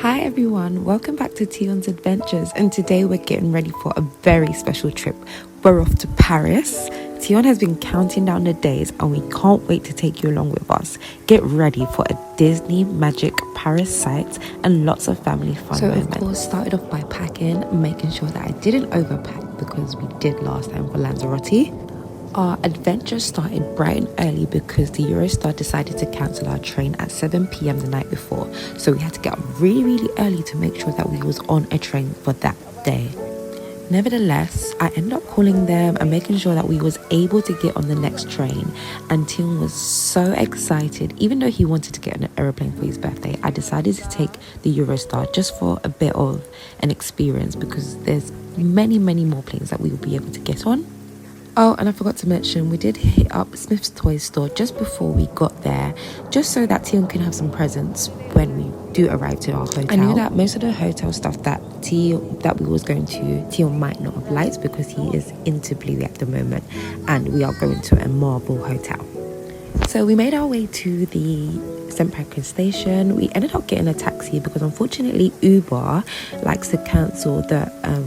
Hi everyone, welcome back to Teon's Adventures, and today we're getting ready for a very special trip. We're off to Paris. Teon has been counting down the days and we can't wait to take you along with us. Get ready for a Disney magic Paris sight and lots of family fun moments. Of course, started off by packing, making sure that I didn't overpack because we did last time for Lanzarote. Our adventure started bright and early because the Eurostar decided to cancel our train at 7 p.m. the night before. So we had to get up really early to make sure that we was on a train for that day. Nevertheless, I ended up calling them and making sure that we was able to get on the next train. And Teon was so excited. Even though he wanted to get on an aeroplane for his birthday, I decided to take the Eurostar just for a bit of an experience because there's many more planes that we will be able to get on. Oh, and I forgot to mention, we did hit up Smith's Toy Store just before we got there, just so that Teon can have some presents when we do arrive to our hotel. I knew that most of the hotel stuff that we was going to, Teon might not have liked because he is into Bluey at the moment, and we are going to a Marvel hotel. So we made our way to the St. Pancras station. We ended up getting a taxi because unfortunately Uber likes to cancel the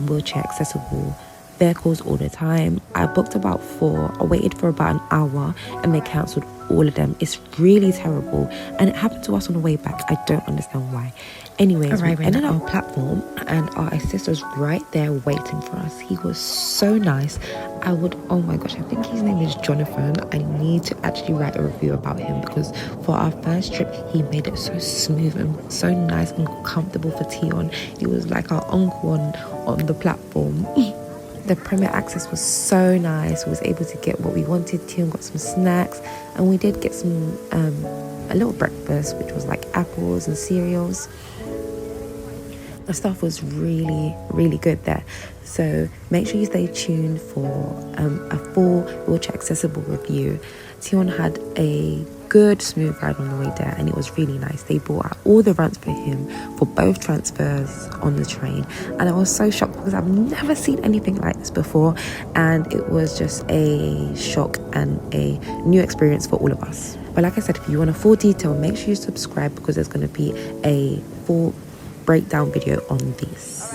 wheelchair accessible vehicles all the time. I booked about 4. I waited for about an hour and they cancelled all of them. It's really terrible and it happened to us on the way back. I don't understand why. Anyways, we ended up on our platform and our assistant was right there waiting for us. He was so nice. Oh my gosh, I think his name is Jonathan. I need to actually write a review about him because for our first trip he made it so smooth and so nice and comfortable for Teon. He was like our uncle on the platform. The Premier access was so nice. We was able to get what we wanted. Teon got some snacks and we did get some a little breakfast, which was like apples and cereals. The stuff was really good there. So make sure you stay tuned for a full wheelchair accessible review. Teon had a good smooth ride on the way there and it was really nice. They brought out all the runs for him for both transfers on the train, and I was so shocked because I've never seen anything like this before, and it was just a shock and a new experience for all of us. But like I said, if you want a full detail, make sure you subscribe because there's going to be a full breakdown video on this.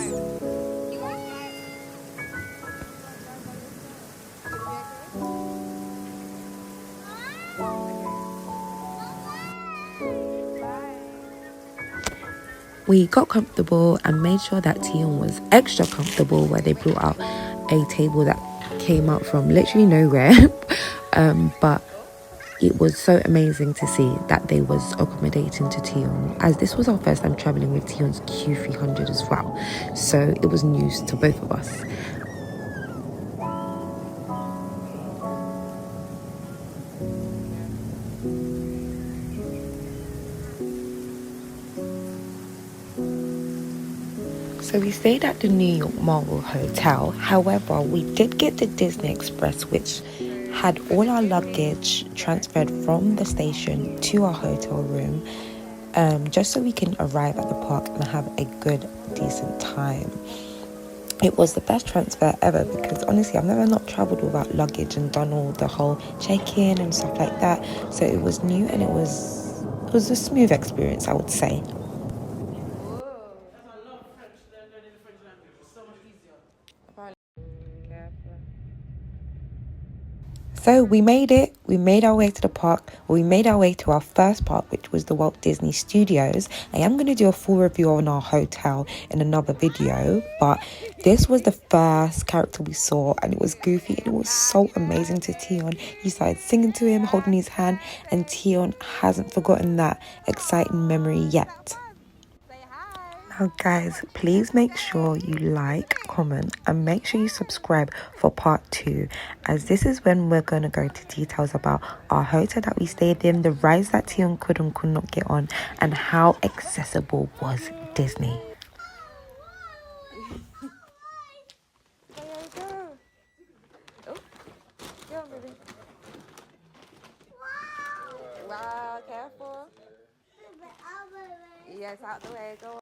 We got comfortable and made sure that Teon was extra comfortable, where they brought out a table that came out from literally nowhere. But it was so amazing to see that they was accommodating to Teon, as this was our first time traveling with Teon's Q300 as well. So it was news to both of us. So we stayed at the New York Marvel Hotel. However, we did get the Disney Express, which had all our luggage transferred from the station to our hotel room, just so we can arrive at the park and have a good, decent time. It was the best transfer ever because honestly, I've never not travelled without luggage and done all the whole check-in and stuff like that. So it was new and it was a smooth experience, I would say. So we made it. We made our way to the park. We made our way to our first park, which was the Walt Disney Studios. I am going to do a full review on our hotel in another video, but this was the first character we saw and it was Goofy and it was so amazing to Teon. He started singing to him, holding his hand, and Teon hasn't forgotten that exciting memory yet. Now guys, please make sure you like, comment and make sure you subscribe for part 2, as this is when we're going to go into details about our hotel that we stayed in, the rides that Teon could not get on, and how accessible was Disney. Wow, careful. Yes, out the way, go on.